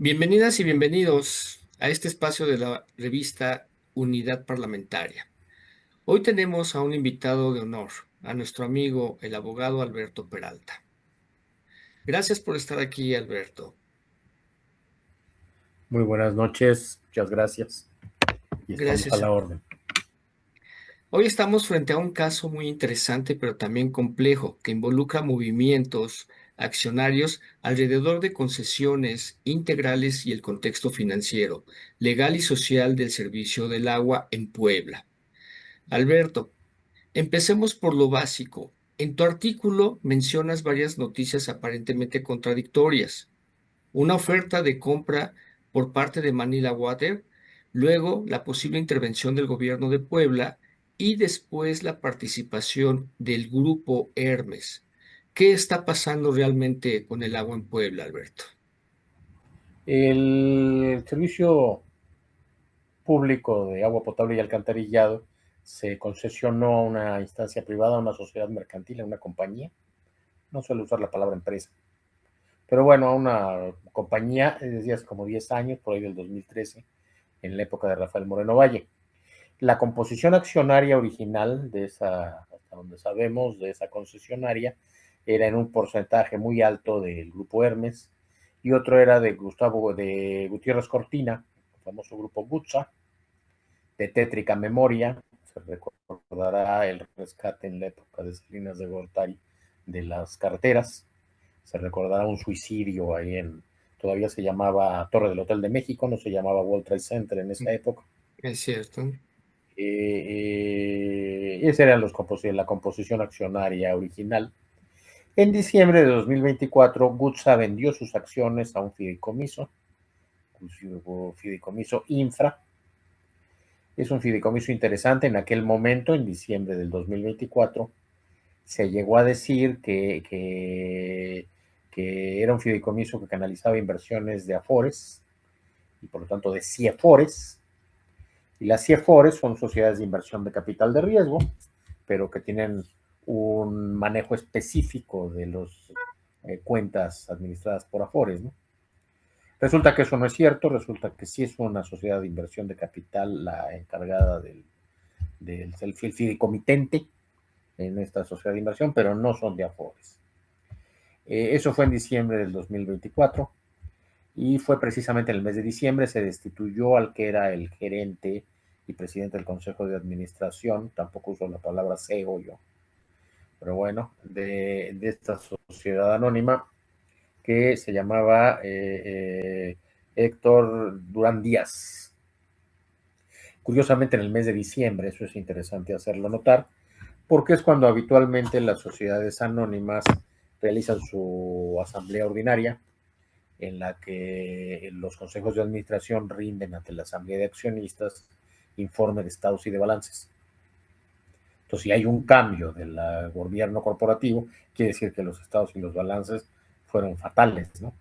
Bienvenidas y bienvenidos a este espacio de la revista Unidad Parlamentaria. Hoy tenemos a un invitado de honor, a nuestro amigo, el abogado Alberto Peralta. Gracias por estar aquí, Alberto. Muy buenas noches, muchas gracias y estamos a Gracias. la orden. Hoy estamos frente a un caso muy interesante, pero también complejo, que involucra movimientos accionarios alrededor de concesiones integrales y el contexto financiero, legal y social del servicio del agua en Puebla. Alberto, empecemos por lo básico. En tu artículo mencionas varias noticias aparentemente contradictorias. Una oferta de compra por parte de Manila Water, luego la posible intervención del gobierno de Puebla y después la participación del grupo Hermes. ¿Qué está pasando realmente con el agua en Puebla, Alberto? El servicio público de agua potable y alcantarillado se concesionó a una instancia privada, a una sociedad mercantil, a una compañía. No suelo usar la palabra empresa, pero bueno, a una compañía desde hace como 10 años, por ahí del 2013, en la época de Rafael Moreno Valle. La composición accionaria original de esa, hasta donde sabemos, de esa concesionaria, era en un porcentaje muy alto del grupo Hermes y otro era de de Gutiérrez Cortina, el famoso grupo Butza, de Tétrica Memoria. Se recordará el rescate en la época de Salinas de Gortari de las carreteras. Se recordará un suicidio ahí todavía se llamaba Torre del Hotel de México, no se llamaba World Trade Center en esa época. Es cierto. Esa era la composición accionaria original. En diciembre de 2024, Gutsa vendió sus acciones a un fideicomiso Infra. Es un fideicomiso interesante. En aquel momento, en diciembre del 2024, se llegó a decir que era un fideicomiso que canalizaba inversiones de Afores y por lo tanto de CIEFORES. Y las CIEFORES son sociedades de inversión de capital de riesgo, pero que tienen un manejo específico de las cuentas administradas por Afores, ¿no? Resulta que eso no es cierto, resulta que sí es una sociedad de inversión de capital la encargada del fideicomitente en esta sociedad de inversión, pero no son de Afores. Eso fue en diciembre del 2024 y fue precisamente en el mes de diciembre se destituyó al que era el gerente y presidente del Consejo de Administración, tampoco uso la palabra CEO yo, pero bueno, de esta sociedad anónima que se llamaba Héctor Durán Díaz. Curiosamente en el mes de diciembre, eso es interesante hacerlo notar, porque es cuando habitualmente las sociedades anónimas realizan su asamblea ordinaria, en la que los consejos de administración rinden ante la asamblea de accionistas informe de estados y de balances. Entonces, si hay un cambio del gobierno corporativo, quiere decir que los estados y los balances fueron fatales, ¿no?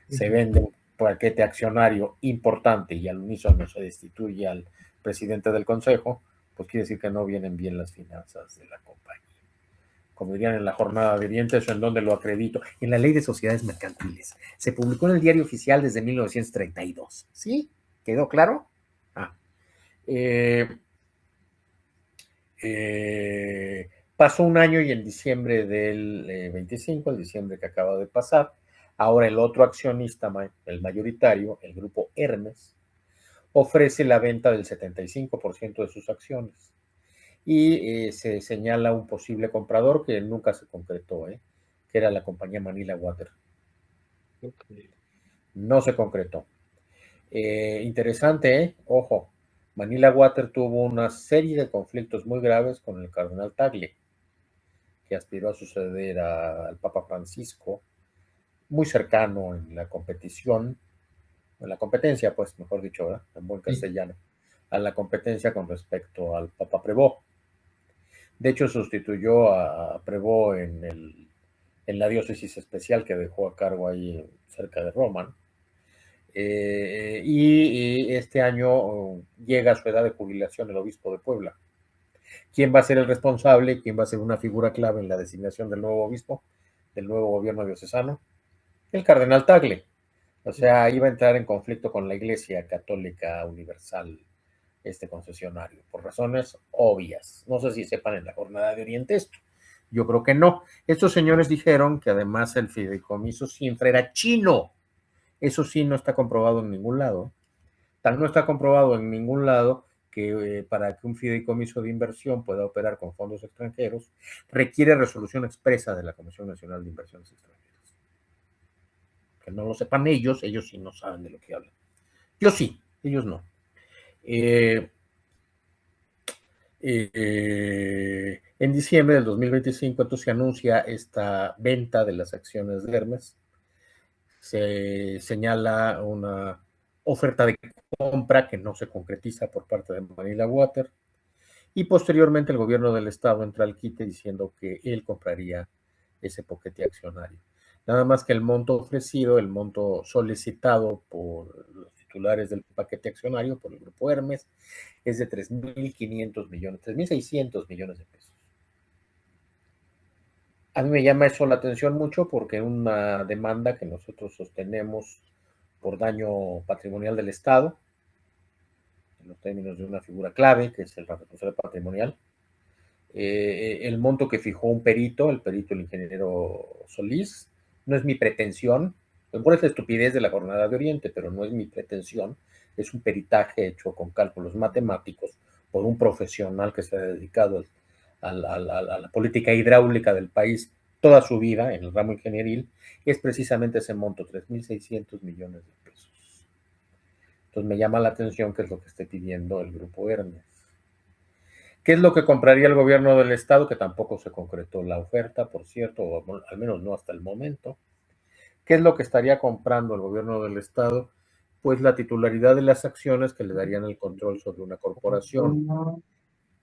Se Ujú. vende un paquete accionario importante y al unísono se destituye al presidente del consejo, pues quiere decir que no vienen bien las finanzas de la compañía. Como dirían en la jornada de dientes, en donde lo acredito, en la ley de sociedades mercantiles. Se publicó en el diario oficial desde 1932. ¿Sí? ¿Quedó claro? Ah. Eh, Pasó un año y en diciembre del 25, el diciembre que acaba de pasar, ahora el otro accionista, el mayoritario, el grupo Hermes, ofrece la venta del 75% de sus acciones y se señala un posible comprador que nunca se concretó, que era la compañía Manila Water. Ok. No se concretó. Interesante, ojo, Manila Water tuvo una serie de conflictos muy graves con el cardenal Tagle, que aspiró a suceder al Papa Francisco, muy cercano en la competencia, pues, mejor dicho, ¿verdad? En buen Sí. castellano, a la competencia con respecto al Papa Prevot. De hecho, sustituyó a Prevot en la diócesis especial que dejó a cargo ahí cerca de Roma, ¿no? Y este año llega a su edad de jubilación el obispo de Puebla. ¿Quién va a ser el responsable? ¿Quién va a ser una figura clave en la designación del nuevo obispo, del nuevo gobierno diocesano? El cardenal Tagle. O sea, iba a entrar en conflicto con la Iglesia Católica Universal, este concesionario, por razones obvias. No sé si sepan en la Jornada de Oriente esto. Yo creo que no. Estos señores dijeron que además el fideicomiso Sinfra era chino. Eso sí no está comprobado en ningún lado. Tal no está comprobado en ningún lado que para que un fideicomiso de inversión pueda operar con fondos extranjeros requiere resolución expresa de la Comisión Nacional de Inversiones Extranjeras. Que no lo sepan ellos sí no saben de lo que hablan. Yo sí, ellos no. Eh, en diciembre del 2025 entonces se anuncia esta venta de las acciones de Hermes, se señala una oferta de compra que no se concretiza por parte de Manila Water y posteriormente el gobierno del estado entra al quite diciendo que él compraría ese paquete accionario. Nada más que el monto ofrecido, el monto solicitado por los titulares del paquete accionario, por el grupo Hermes, es de 3.500 millones, 3.600 millones de pesos. A mí me llama eso la atención mucho porque una demanda que nosotros sostenemos por daño patrimonial del Estado, en los términos de una figura clave, que es el responsable patrimonial, el monto que fijó un perito, el ingeniero Solís, no es mi pretensión, por esa estupidez de la Jornada de Oriente, pero no es mi pretensión, es un peritaje hecho con cálculos matemáticos por un profesional que se ha dedicado a la política hidráulica del país toda su vida en el ramo ingenieril, es precisamente ese monto, 3.600 millones de pesos. Entonces me llama la atención que es lo que esté pidiendo el grupo Hermes. ¿Qué es lo que compraría el gobierno del estado? Que tampoco se concretó la oferta, por cierto, o al menos no hasta el momento. ¿Qué es lo que estaría comprando el gobierno del estado? Pues la titularidad de las acciones que le darían el control sobre una corporación.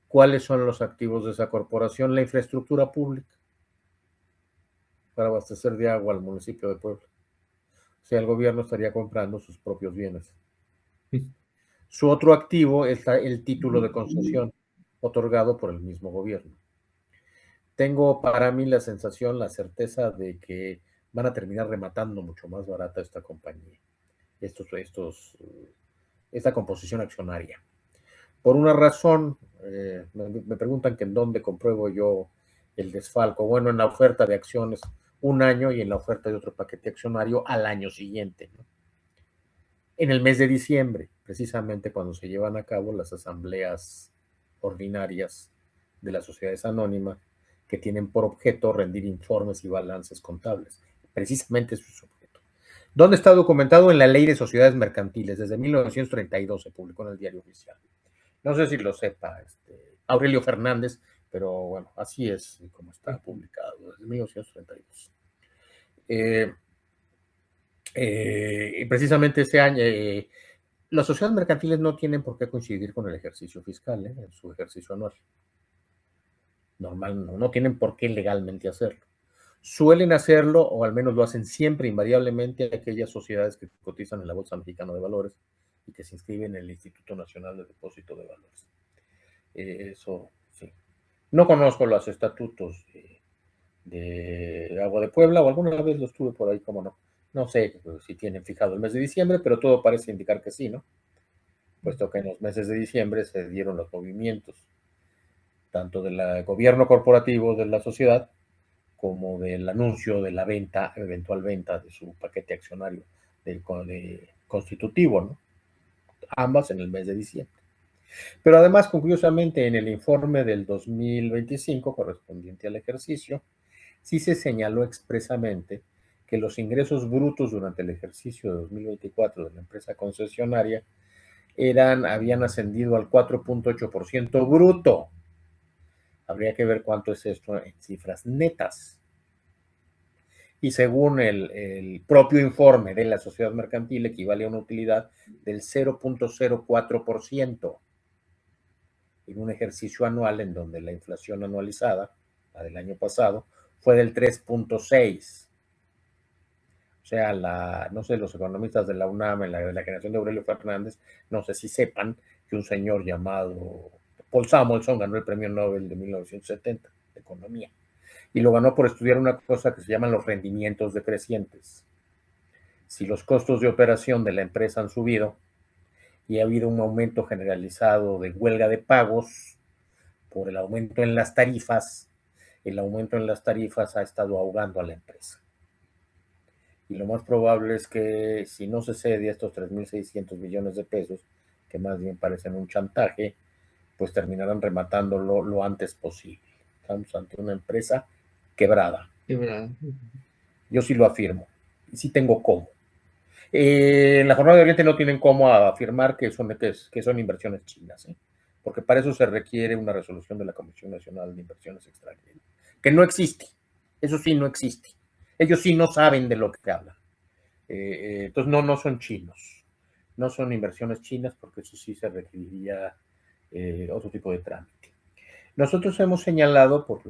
¿Cuáles son los activos de esa corporación? La infraestructura pública para abastecer de agua al municipio de Puebla. O sea, el gobierno estaría comprando sus propios bienes. Su otro activo es el título de concesión otorgado por el mismo gobierno. Tengo para mí la sensación, la certeza de que van a terminar rematando mucho más barata esta compañía, esta composición accionaria. Por una razón, me preguntan que en dónde compruebo yo el desfalco. Bueno, en la oferta de acciones un año y en la oferta de otro paquete accionario al año siguiente, ¿no? En el mes de diciembre, precisamente cuando se llevan a cabo las asambleas ordinarias de las sociedades anónimas que tienen por objeto rendir informes y balances contables. Precisamente eso es su objeto. ¿Dónde está documentado? En la Ley de Sociedades Mercantiles. Desde 1932 se publicó en el Diario Oficial. No sé si lo sepa Aurelio Fernández, pero bueno, así es como está publicado desde 1932. Precisamente ese año, las sociedades mercantiles no tienen por qué coincidir con el ejercicio fiscal, en su ejercicio anual. Normal, no tienen por qué legalmente hacerlo. Suelen hacerlo, o al menos lo hacen siempre, invariablemente, aquellas sociedades que cotizan en la Bolsa Mexicana de Valores y que se inscriben en el Instituto Nacional de Depósito de Valores. Eso, sí. No conozco los estatutos de Agua de Puebla, o alguna vez los tuve por ahí, como no. No sé si tienen fijado el mes de diciembre, pero todo parece indicar que sí, ¿no? Puesto que en los meses de diciembre se dieron los movimientos, tanto del gobierno corporativo de la sociedad, como del anuncio de la venta, eventual venta de su paquete accionario de constitutivo, ¿no? Ambas en el mes de diciembre. Pero además, curiosamente, en el informe del 2025 correspondiente al ejercicio, sí se señaló expresamente que los ingresos brutos durante el ejercicio de 2024 de la empresa concesionaria habían ascendido al 4.8% bruto. Habría que ver cuánto es esto en cifras netas. Y según el propio informe de la sociedad mercantil, equivale a una utilidad del 0.04% en un ejercicio anual en donde la inflación anualizada, la del año pasado, fue del 3.6%. O sea, no sé, los economistas de la UNAM, en la generación de Aurelio Fernández, no sé si sepan que un señor llamado Paul Samuelson ganó el premio Nobel de 1970 de Economía. Y lo ganó por estudiar una cosa que se llaman los rendimientos decrecientes. Si los costos de operación de la empresa han subido y ha habido un aumento generalizado de huelga de pagos por el aumento en las tarifas, el aumento en las tarifas ha estado ahogando a la empresa. Y lo más probable es que si no se cede a estos 3.600 millones de pesos, que más bien parecen un chantaje, pues terminarán rematándolo lo antes posible. Estamos ante una empresa quebrada. Quebrada. Yo sí lo afirmo. Y sí tengo cómo. En la Jornada de Oriente no tienen cómo afirmar que son inversiones chinas, ¿eh? Porque para eso se requiere una resolución de la Comisión Nacional de Inversiones Extranjeras, que no existe. Eso sí, no existe. Ellos sí no saben de lo que hablan. Entonces, no son chinos. No son inversiones chinas porque eso sí se requeriría otro tipo de trámite. Nosotros hemos señalado por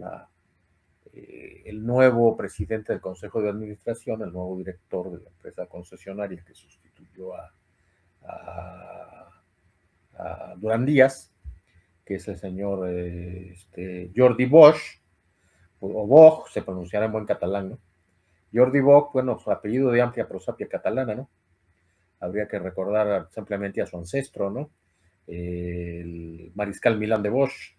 el nuevo presidente del Consejo de Administración, el nuevo director de la empresa concesionaria que sustituyó a, a Durán Díaz, que es el señor Jordi Bosch, o Bosch, se pronunciará en buen catalán, ¿no? Jordi Bosch, bueno, su apellido de amplia prosapia catalana, ¿no? Habría que recordar simplemente a su ancestro, ¿no? El mariscal Milán de Bosch,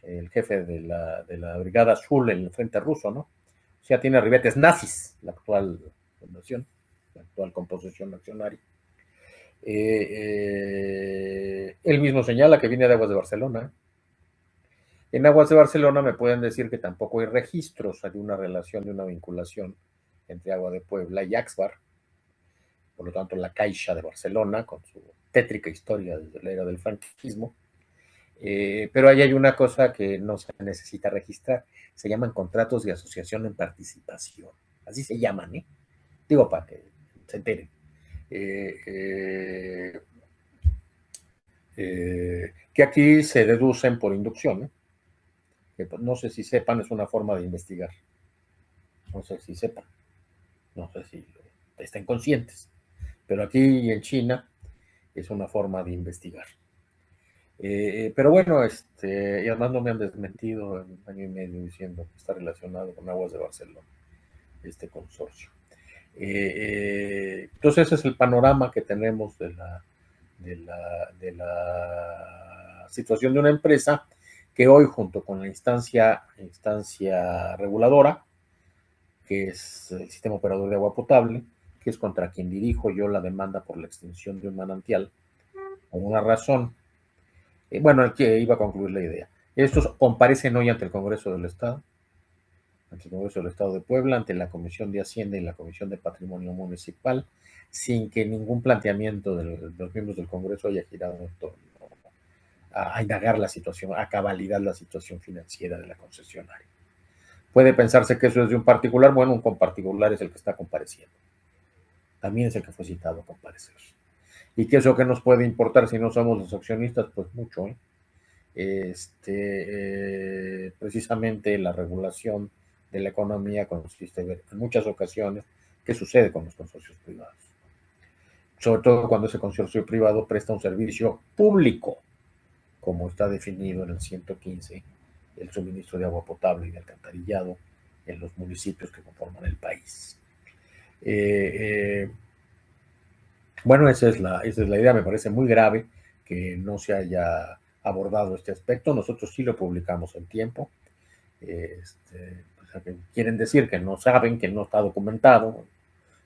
el jefe de la Brigada Azul en el frente ruso, ¿no? O sea, tiene ribetes nazis, la actual fundación, la actual composición accionaria. Él mismo señala que viene de Aguas de Barcelona. En Aguas de Barcelona me pueden decir que tampoco hay registros de una relación, de una vinculación entre Agua de Puebla y Axbar. Por lo tanto, la Caixa de Barcelona, con su tétrica historia desde la era del franquismo. Pero ahí hay una cosa que no se necesita registrar. Se llaman contratos de asociación en participación. Así se llaman, ¿eh? Digo, para que se enteren. Que aquí se deducen por inducción, ¿eh? Que no sé si sepan, es una forma de investigar. No sé si sepan, no sé si estén conscientes, pero aquí en China es una forma de investigar. Pero bueno, y además no me han desmentido en un año y medio diciendo que está relacionado con Aguas de Barcelona, este consorcio. Entonces ese es el panorama que tenemos de la situación de una empresa que hoy, junto con la instancia reguladora, que es el Sistema Operador de Agua Potable, que es contra quien dirijo yo la demanda por la extinción de un manantial, por una razón. Bueno, el que iba a concluir la idea. Estos comparecen hoy ante el Congreso del Estado, ante el Congreso del Estado de Puebla, ante la Comisión de Hacienda y la Comisión de Patrimonio Municipal, sin que ningún planteamiento de los miembros del Congreso haya girado en torno a indagar la situación, a cabalidad la situación financiera de la concesionaria. Puede pensarse que eso es de un particular, bueno, un particular es el que está compareciendo. También es el que fue citado a comparecer. ¿Y qué es lo que nos puede importar si no somos los accionistas? Pues mucho, ¿eh? Precisamente la regulación de la economía consiste en muchas ocasiones qué sucede con los consorcios privados. Sobre todo cuando ese consorcio privado presta un servicio público, como está definido en el 115, el suministro de agua potable y de alcantarillado en los municipios que conforman el país. Bueno, esa es la idea. Me parece muy grave que no se haya abordado este aspecto. Nosotros sí lo publicamos en tiempo. Pues, quieren decir que no saben, que no está documentado.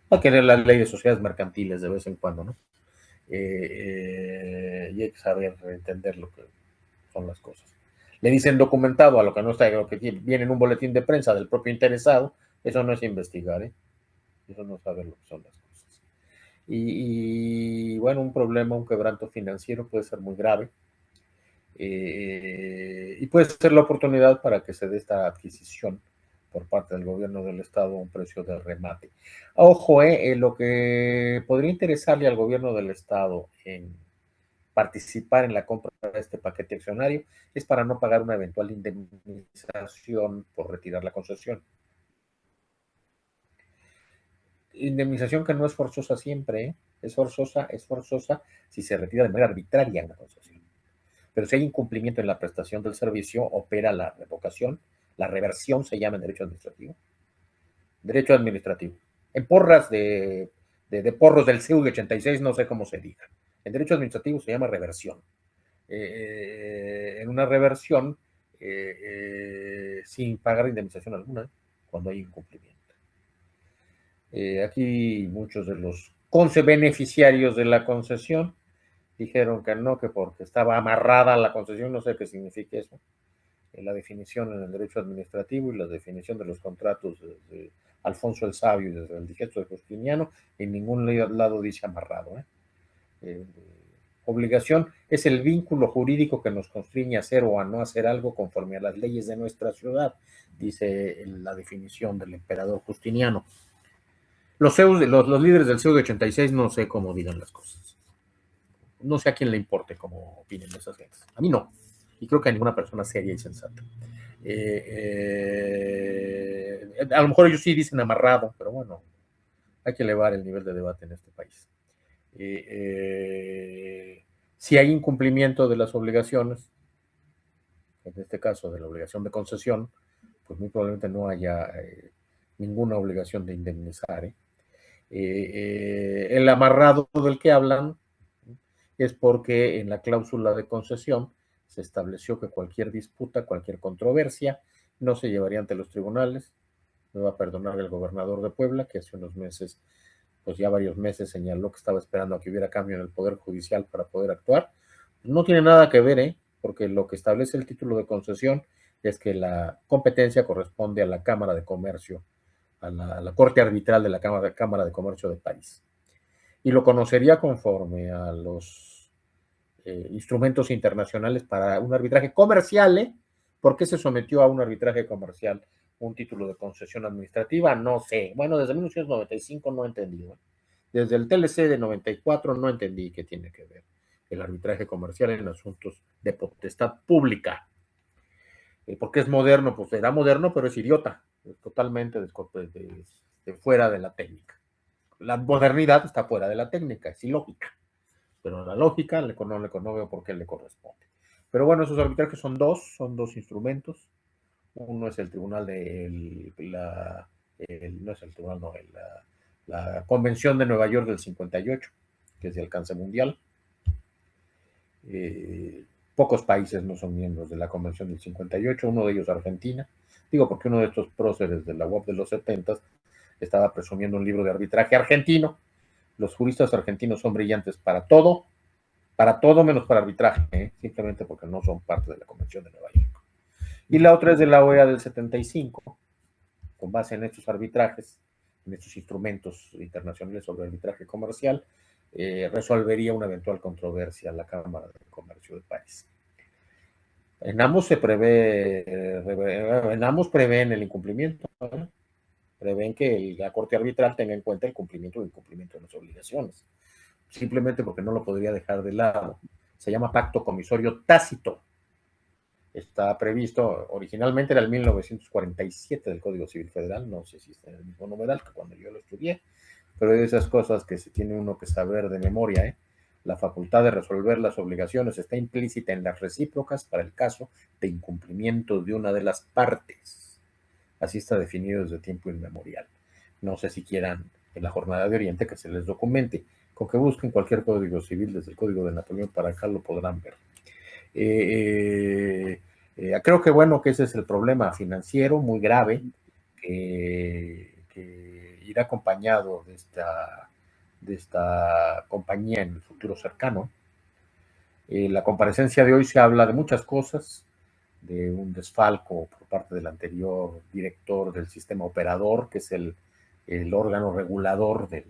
Hay que leer la ley de sociedades mercantiles de vez en cuando, ¿no? Y hay que saber entender lo que son las cosas. Le dicen documentado a lo que no está, lo que viene en un boletín de prensa del propio interesado. Eso no es investigar, ¿eh? Eso no es saber lo que son las cosas. Y bueno, un problema, un quebranto financiero puede ser muy grave. Y puede ser la oportunidad para que se dé esta adquisición por parte del gobierno del estado a un precio de remate. Ojo, lo que podría interesarle al gobierno del estado en participar en la compra de este paquete accionario es para no pagar una eventual indemnización por retirar la concesión. Indemnización que no es forzosa siempre, ¿eh? Es forzosa si se retira de manera arbitraria una concesión. Pero si hay incumplimiento en la prestación del servicio, opera la revocación, la reversión se llama en derecho administrativo. Derecho administrativo. En porras de de porros del CEU de 86, no sé cómo se diga. En derecho administrativo se llama reversión. En una reversión sin pagar indemnización alguna cuando hay incumplimiento. Aquí muchos de los beneficiarios de la concesión dijeron que no, que porque estaba amarrada la concesión, no sé qué significa eso, la definición en el derecho administrativo y la definición de los contratos de Alfonso el Sabio y desde el digesto de Justiniano, en ningún lado dice amarrado. Obligación es el vínculo jurídico que nos constriñe a hacer o a no hacer algo conforme a las leyes de nuestra ciudad, dice la definición del emperador Justiniano. Los líderes del CEU de 86 no sé cómo digan las cosas. No sé a quién le importe cómo opinen esas gentes. A mí no. Y creo que a ninguna persona seria y sensata. A lo mejor ellos sí dicen amarrado, pero bueno, hay que elevar el nivel de debate en este país. Si hay incumplimiento de las obligaciones, en este caso de la obligación de concesión, pues muy probablemente no haya ninguna obligación de indemnizar. El amarrado del que hablan es porque en la cláusula de concesión se estableció que cualquier disputa, cualquier controversia, no se llevaría ante los tribunales. Me va a perdonar el gobernador de Puebla, que hace unos meses, pues ya varios meses, señaló que estaba esperando a que hubiera cambio en el Poder Judicial para poder actuar. No tiene nada que ver, porque lo que establece el título de concesión es que la competencia corresponde a la Cámara de Comercio, a la Corte Arbitral de la Cámara de Comercio de París. Y lo conocería conforme a los instrumentos internacionales para un arbitraje comercial. ¿Por qué se sometió a un arbitraje comercial un título de concesión administrativa? No sé. Bueno, desde 1995 no he entendido. Desde el TLC de 94 no entendí qué tiene que ver el arbitraje comercial en asuntos de potestad pública. Porque es moderno, pues será moderno, pero es idiota, es totalmente de fuera de la técnica. La modernidad está fuera de la técnica, es ilógica, pero la lógica no veo por qué le corresponde. Pero bueno, esos arbitrajes son dos instrumentos. Uno es el tribunal de no es el tribunal, no, la Convención de Nueva York del 58, que es de alcance mundial. Pocos países no son miembros de la Convención del 58, uno de ellos Argentina. Digo porque uno de estos próceres de la UAP de los 70 estaba presumiendo un libro de arbitraje argentino. Los juristas argentinos son brillantes para todo menos para arbitraje, simplemente porque no son parte de la Convención de Nueva York. Y la otra es de la OEA del 75, con base en estos arbitrajes, en estos instrumentos internacionales sobre arbitraje comercial, resolvería una eventual controversia a la Cámara de Comercio de París. En ambos prevén el incumplimiento, prevén que la Corte Arbitral tenga en cuenta el cumplimiento o incumplimiento de las obligaciones, simplemente porque no lo podría dejar de lado. Se llama pacto comisorio tácito. Está previsto, originalmente era el 1947 del Código Civil Federal, no sé si está en el mismo numeral que cuando yo lo estudié, pero hay esas cosas que se tiene uno que saber de memoria. La facultad de resolver las obligaciones está implícita en las recíprocas para el caso de incumplimiento de una de las partes. Así está definido desde tiempo inmemorial. No sé si quieran en la Jornada de Oriente que se les documente. Con que busquen cualquier código civil, desde el Código de Napoleón para acá, lo podrán ver. Creo que bueno, que ese es el problema financiero muy grave que irá acompañado de esta compañía en el futuro cercano. La comparecencia de hoy se habla de muchas cosas, de un desfalco por parte del anterior director del sistema operador, que es el órgano regulador de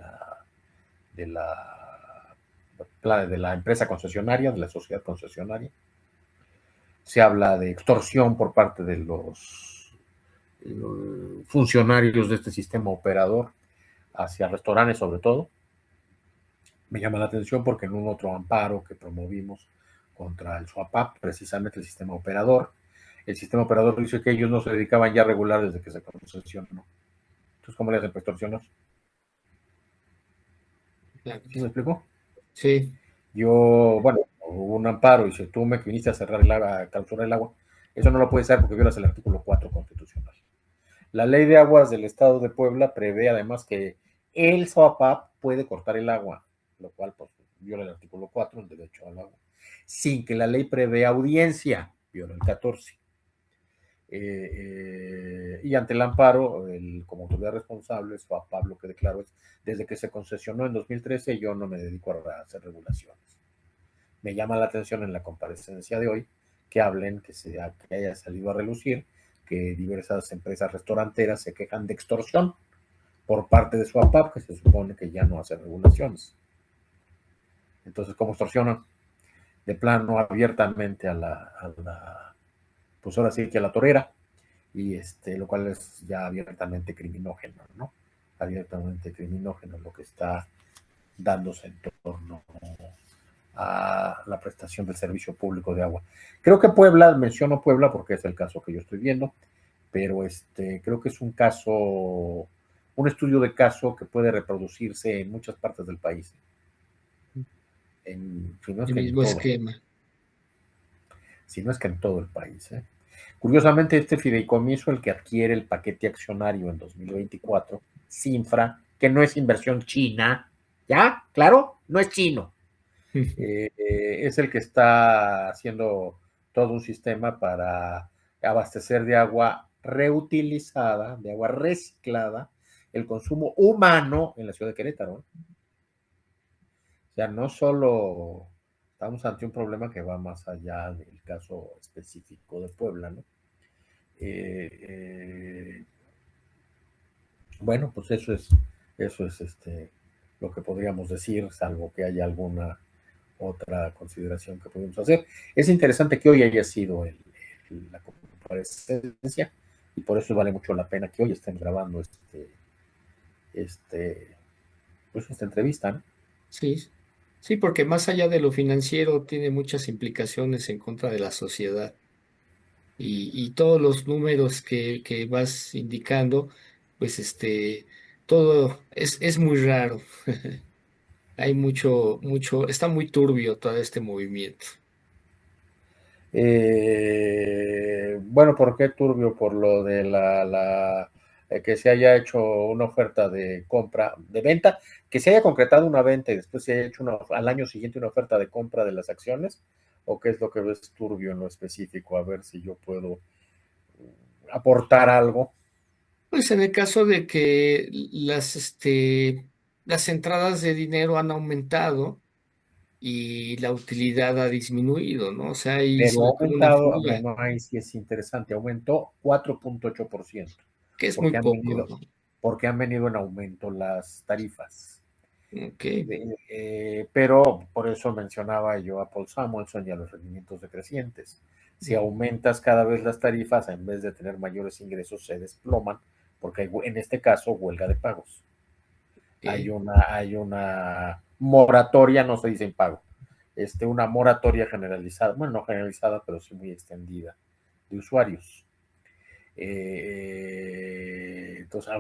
la empresa concesionaria, de la sociedad concesionaria. Se habla de extorsión por parte de los funcionarios de este sistema operador hacia restaurantes sobre todo. Me llama la atención porque en un otro amparo que promovimos contra el SOAPAP, precisamente el sistema operador dice que ellos no se dedicaban ya a regular desde que se concesionó. Entonces, ¿cómo le hacen para extorsionar? Claro. ¿Sí me explicó? Sí. Bueno, hubo un amparo y si tú me viniste a cerrar a clausurar el agua, eso no lo puedes hacer porque violas el artículo 4 constitucional. La ley de aguas del Estado de Puebla prevé además que el SOAPAP puede cortar el agua, lo cual pues, viola el artículo 4, el derecho al agua, sin que la ley prevé audiencia, viola el 14. Y ante el amparo, como autoridad responsable, fue a Pablo que declaró, desde que se concesionó en 2013 yo no me dedico a hacer regulaciones. Me llama la atención en la comparecencia de hoy que hablen, que haya salido a relucir, que diversas empresas restauranteras se quejan de extorsión por parte de su APAP, que se supone que ya no hace regulaciones. Entonces, ¿cómo extorsionan? De plano, abiertamente pues ahora sí que a la torera, y lo cual es ya abiertamente criminógeno, ¿no? Abiertamente criminógeno lo que está dándose en torno a la prestación del servicio público de agua. Creo que Puebla, menciono Puebla porque es el caso que yo estoy viendo, pero creo que es un caso, un estudio de caso que puede reproducirse en muchas partes del país, si no es el que en mismo todo, esquema. si no es que en todo el país. Curiosamente, este fideicomiso, el que adquiere el paquete accionario en 2024, Cinfra, que no es inversión china, ¿ya? Claro, no es chino. Es el que está haciendo todo un sistema para abastecer de agua reutilizada, de agua reciclada, el consumo humano en la ciudad de Querétaro. O sea, no solo estamos ante un problema que va más allá del caso específico de Puebla, ¿no? Eh, eh, bueno, pues eso es lo que podríamos decir, salvo que haya alguna otra consideración que podemos hacer. Es interesante que hoy haya sido la comparecencia y por eso vale mucho la pena que hoy estén grabando este, pues esta entrevista, ¿no? Sí, sí, porque más allá de lo financiero tiene muchas implicaciones en contra de la sociedad y todos los números que vas indicando, pues todo es muy raro. Hay está muy turbio todo este movimiento. Bueno, ¿por qué turbio? Por lo de que se haya hecho una oferta de compra, de venta, que se haya concretado una venta y después se haya hecho al año siguiente una oferta de compra de las acciones, o qué es lo que ves turbio en lo específico, a ver si yo puedo aportar algo. Pues en el caso de que las entradas de dinero han aumentado y la utilidad ha disminuido, ¿no? O sea, ahí se Pero ha ve como una aumentado, fuga, bueno, ahí sí es interesante, aumentó 4.8%, que es muy porque han poco, venido, ¿no? porque han venido en aumento las tarifas. Ok. Pero por eso mencionaba yo a Paul Samuelson y a los rendimientos decrecientes. Si aumentas cada vez las tarifas, en vez de tener mayores ingresos, se desploman, porque hay, en este caso, huelga de pagos. Hay Ok. una moratoria, no se dice impago, una moratoria generalizada, bueno, no generalizada, pero sí muy extendida, de usuarios. Entonces,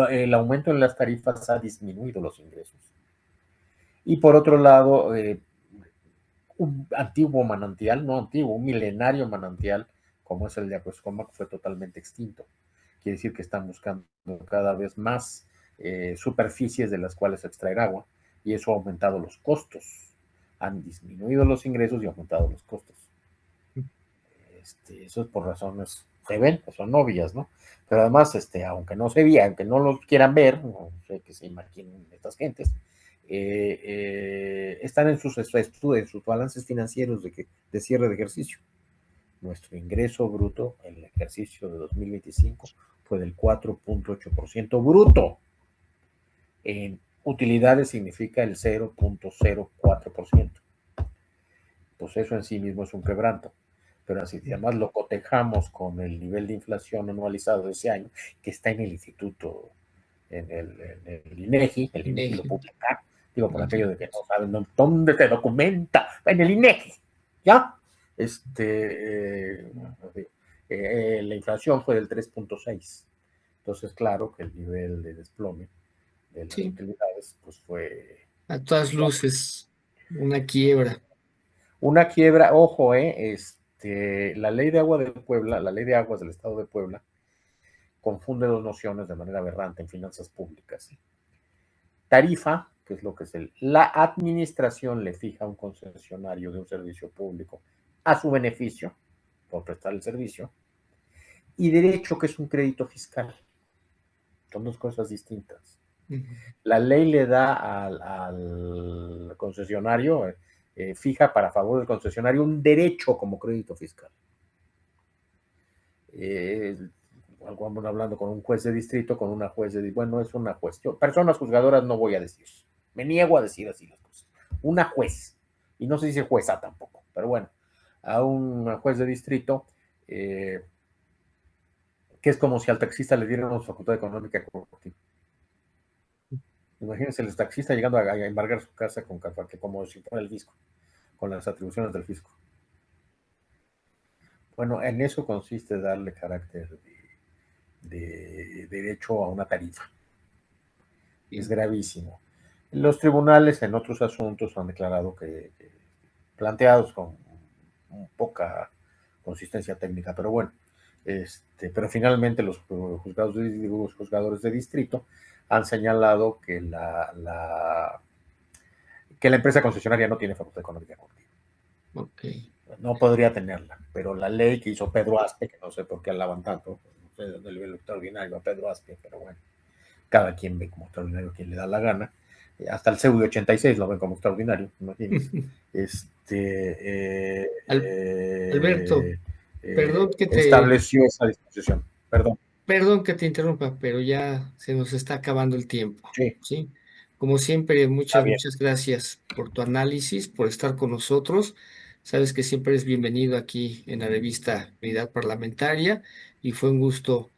el aumento en las tarifas ha disminuido los ingresos. Y por otro lado, un antiguo manantial, no antiguo, un milenario manantial, como es el de Acuescomac, fue totalmente extinto. Quiere decir que están buscando cada vez más superficies de las cuales extraer agua, y eso ha aumentado los costos. Han disminuido los ingresos y aumentado los costos. Eso es por razones, se ven, pues son obvias, ¿no? Pero además, aunque no se vean, aunque no los quieran ver, no sé que se imaginen estas gentes, están en sus estudios, en sus balances financieros de cierre de ejercicio. Nuestro ingreso bruto en el ejercicio de 2025 fue del 4.8% bruto. En utilidades significa el 0.04%. Pues eso en sí mismo es un quebranto. Pero así, además lo cotejamos con el nivel de inflación anualizado de ese año, que está en el instituto, en el INEGI, el INEGI lo INEGI. publica, digo, por aquello Ujú. de que no saben dónde se documenta, en el INEGI, ¿ya? La inflación fue del 3.6. Entonces, claro que el nivel de desplome de las Sí, utilidades, pues fue a todas luces, una quiebra. una quiebra. Ojo, la ley de agua de Puebla, la ley de aguas del estado de Puebla, confunde dos nociones de manera aberrante en finanzas públicas. tarifa, que es lo que es la administración le fija a un concesionario de un servicio público a su beneficio por prestar el servicio, y derecho, que es un crédito fiscal. Son dos cosas distintas. Ujú. La ley le da al concesionario, fija para favor del concesionario un derecho como crédito fiscal. Eh, Vamos hablando con un juez de distrito, con una juez de, bueno, es una juez. Yo, personas juzgadoras no voy a decir. Me niego a decir así las cosas. Una juez, y no se dice jueza tampoco, pero bueno, a un juez de distrito, que es como si al taxista le dieran una facultad económica corporativa. Imagínense el taxista llegando a embargar su casa con que como si fuera el fisco, con las atribuciones del fisco. Bueno, en eso consiste darle carácter de derecho a una tarifa. Es Bien. gravísimo. Los tribunales en otros asuntos han declarado que planteados con poca consistencia técnica, pero bueno, pero finalmente los juzgadores de distrito han señalado que la empresa concesionaria no tiene facultad económica colectiva. Ok. No podría tenerla, pero la ley que hizo Pedro Aspe, que no sé por qué alaban tanto, no sé dónde le ve lo extraordinario a Pedro Aspe, pero bueno, cada quien ve como extraordinario quien le da la gana. Hasta el CEU de 86 lo ven como extraordinario, imagínense. Al- Alberto, perdón que te, Estableció esa disposición. Perdón. perdón que te interrumpa, pero ya se nos está acabando el tiempo, Sí, ¿sí? Como siempre, está muchas, bien. muchas gracias por tu análisis, por estar con nosotros. Sabes que siempre eres bienvenido aquí en la revista Unidad Parlamentaria y fue un gusto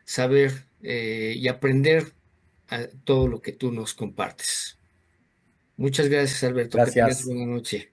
saber y aprender todo lo que tú nos compartes. Muchas gracias, Alberto. Que tengas Gracias. buena noche.